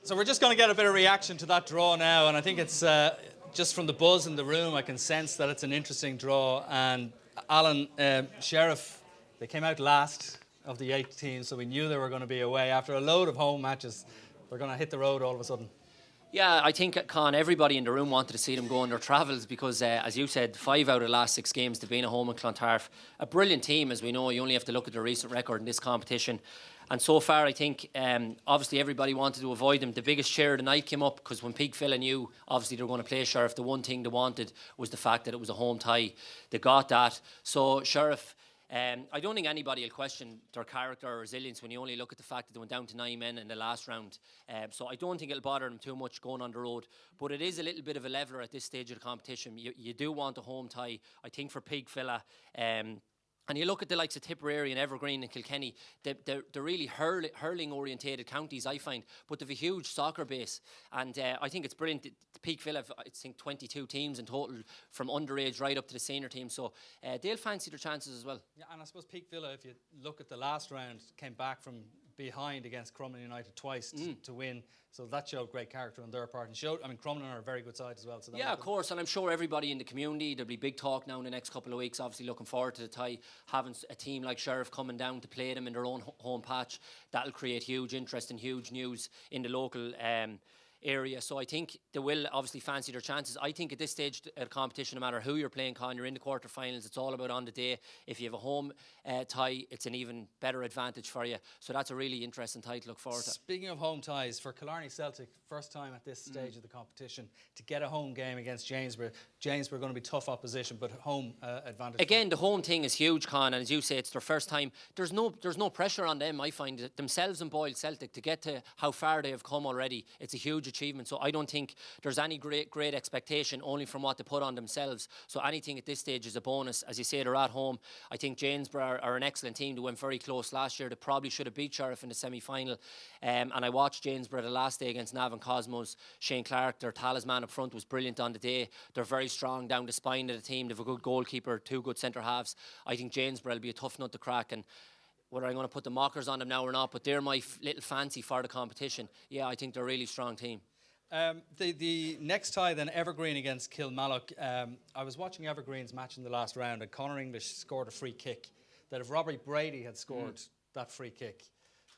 So we're just going to get a bit of reaction to that draw now, and I think it's just from the buzz in the room, I can sense that it's an interesting draw. And Alan, Sheriff, they came out last of the 8 teams, so we knew they were going to be away. After a load of home matches, they're going to hit the road all of a sudden. Yeah, I think, Con, everybody in the room wanted to see them go on their travels because, as you said, 5 out of the last 6 games they've been at home in Clontarf. A brilliant team, as we know. You only have to look at their recent record in this competition. And so far, I think, obviously everybody wanted to avoid them. The biggest cheer of the night came up because when Peake Villa knew, obviously, they were going to play Sheriff, the one thing they wanted was the fact that it was a home tie. They got that. So, Sheriff... I don't think anybody will question their character or resilience when you only look at the fact that they went down to 9 men in the last round. So I don't think it'll bother them too much going on the road. But it is a little bit of a leveller at this stage of the competition. You do want a home tie, I think, for Peake Villa. And you look at the likes of Tipperary and Evergreen and Kilkenny, they're really hurling-orientated counties, I find, but they've a huge soccer base. And I think it's brilliant. Peake Villa have, I think, 22 teams in total, from underage right up to the senior team. So they'll fancy their chances as well. Yeah, and I suppose Peake Villa, if you look at the last round, came back from behind against Crumlin United twice to win. So that showed great character on their part. And Crumlin are a very good side as well. So yeah, of course. And I'm sure everybody in the community, there'll be big talk now in the next couple of weeks, obviously looking forward to the tie. Having a team like Sheriff coming down to play them in their own home patch, that'll create huge interest and huge news in the local area. So I think they will obviously fancy their chances. I think at this stage of the competition, no matter who you're playing, Con, you're in the quarterfinals, it's all about on the day. If you have a home tie, it's an even better advantage for you. So that's a really interesting tie to look forward to. Speaking of home ties, for Killarney Celtic, first time at this stage of the competition, to get a home game against Janesboro. Janesboro are going to be tough opposition, but home advantage. Again, the home thing is huge, Con, and as you say, it's their first time. There's no pressure on them, I find, themselves and Boyle Celtic, to get to how far they have come already. It's a huge achievement. So I don't think there's any great expectation, only from what they put on themselves. So anything at this stage is a bonus. As you say, they're at home. I think Janesboro are an excellent team. They went very close last year. They probably should have beat Sheriff in the semi-final. And I watched Janesboro the last day against Navan Cosmos. Shane Clark, their talisman up front, was brilliant on the day. They're very strong down the spine of the team. They have a good goalkeeper, 2 good centre halves. I think Janesboro will be a tough nut to crack. And whether I'm going to put the mockers on them now or not, but they're my little fancy for the competition. Yeah, I think they're a really strong team. The next tie then, Evergreen against Kilmallock. I was watching Evergreen's match in the last round, and Conor English scored a free kick that if Robbie Brady had scored that free kick,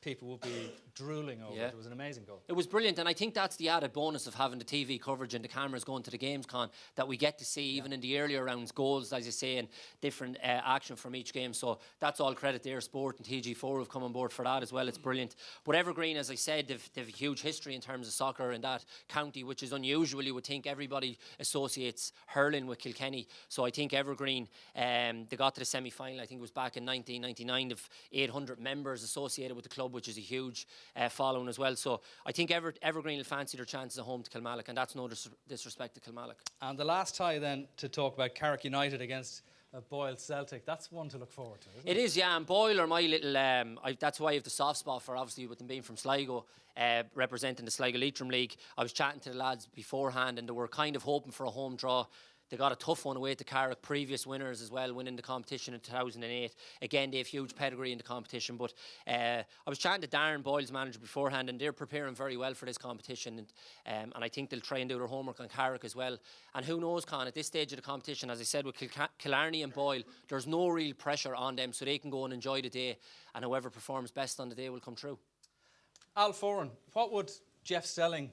people would be drooling over it. It was an amazing goal. It was brilliant, and I think that's the added bonus of having the TV coverage and the cameras going to the games, Con, that we get to see even in the earlier rounds, goals, as you say, and different action from each game. So that's all credit to Air Sport, and TG4 have come on board for that as well. It's brilliant. But Evergreen, as I said, they've a huge history in terms of soccer in that county, which is unusual. You would think everybody associates hurling with Kilkenny. So I think Evergreen, they got to the semi-final, I think it was back in 1999, of 800 members associated with the club, which is a huge following as well. So I think Evergreen will fancy their chances at home to Kilmallock, and that's no disrespect to Kilmallock. And the last tie then to talk about, Carrick United against Boyle Celtic. That's one to look forward to, isn't it? It is, yeah, and Boyle are my little... that's why I have the soft spot for, obviously, with them being from Sligo, representing the Sligo Leitrim League. I was chatting to the lads beforehand, and they were kind of hoping for a home draw. They got a tough one away to Carrick, previous winners as well, winning the competition in 2008. Again, they have huge pedigree in the competition. But I was chatting to Darren, Boyle's manager, beforehand, and they're preparing very well for this competition. And I think they'll try and do their homework on Carrick as well. And who knows, Con, at this stage of the competition, as I said, with Killarney and Boyle, there's no real pressure on them, so they can go and enjoy the day. And whoever performs best on the day will come through. Al Foran, what would Jeff Stelling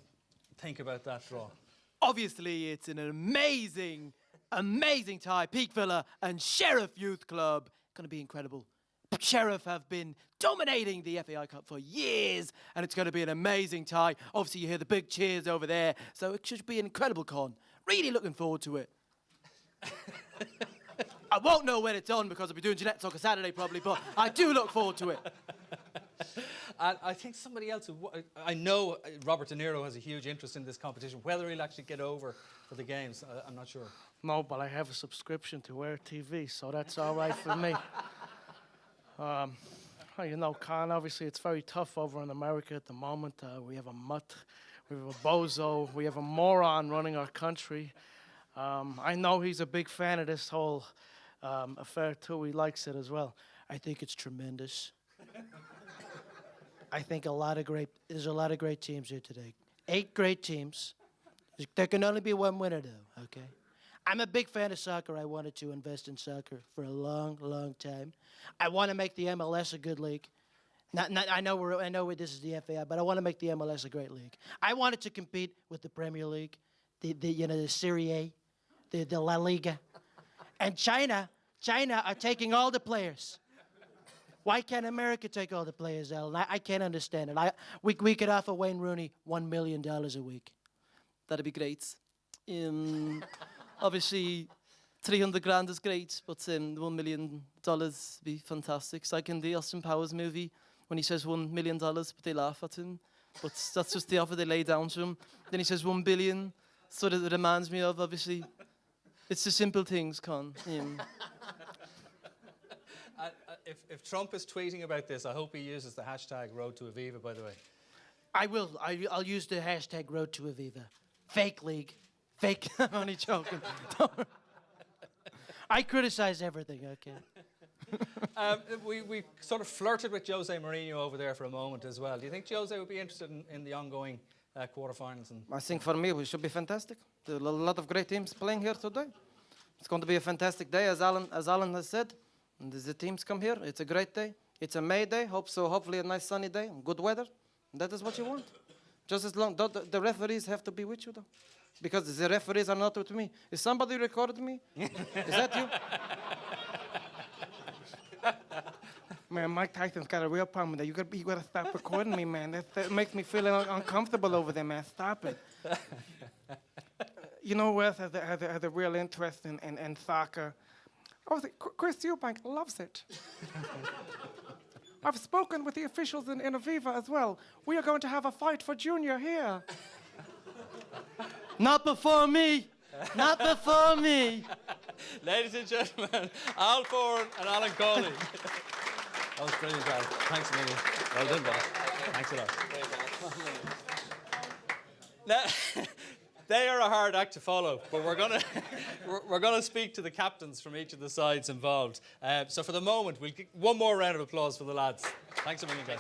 think about that draw? Obviously, it's an amazing tie. Peake Villa and Sheriff Youth Club. Going to be incredible. Sheriff have been dominating the FAI Cup for years, and it's going to be an amazing tie. Obviously, you hear the big cheers over there, so it should be an incredible con. Really looking forward to it. I won't know when it's on because I'll be doing Jeanette Soccer Saturday probably, but I do look forward to it. And I think somebody else, I know Robert De Niro has a huge interest in this competition. Whether he'll actually get over for the games, I'm not sure. No, but I have a subscription to Air TV, so that's all right for me. Well, you know, Con, obviously it's very tough over in America at the moment. We have a mutt, we have a bozo, we have a moron running our country. I know he's a big fan of this whole affair too. He likes it as well. I think it's tremendous. I think there's a lot of great teams here today. 8 great teams. There can only be one winner, though, okay? I'm a big fan of soccer. I wanted to invest in soccer for a long, long time. I want to make the MLS a good league. I know this is the FAI, but I want to make the MLS a great league. I wanted to compete with the Premier League, the Serie A, the La Liga. And China are taking all the players. Why can't America take all the players, Alan? I can't understand it. We could offer Wayne Rooney $1 million a week. That'd be great. Obviously, 300 grand is great, but $1 million would be fantastic. It's like in the Austin Powers movie when he says $1 million, but they laugh at him. But that's just the offer they lay down to him. Then he says 1 billion. So that it reminds me of, obviously, it's the simple things, Con. If Trump is tweeting about this, I hope he uses the hashtag Road to Aviva, by the way. I will. I'll use the hashtag Road to Aviva. Fake league. Fake. I'm only joking. I criticize everything, okay? We sort of flirted with Jose Mourinho over there for a moment as well. Do you think Jose would be interested in the ongoing quarterfinals? I think for me, it should be fantastic. There are a lot of great teams playing here today. It's going to be a fantastic day, as Alan has said. And as the teams come here, it's a great day. It's a May day. Hopefully a nice sunny day, good weather. That is what you want. Just as long, the referees have to be with you, though. Because the referees are not with me. Is somebody recording me? Is that you? Man, Mike Tyson's got a real problem with that. You gotta stop recording me, man. That makes me feel uncomfortable over there, man. Stop it. You know who else has a real interest in soccer? Chris Eubank loves it. I've spoken with the officials in Aviva as well. We are going to have a fight for Junior here. Not before me. Not before me. Ladies and gentlemen, Al Foran and Alan Cawley. That was brilliant, Al. Thanks a million. Well done, brother. Thanks a lot. Now, they are a hard act to follow, but we're gonna speak to the captains from each of the sides involved. So for the moment, we'll get one more round of applause for the lads. Thanks a million, guys.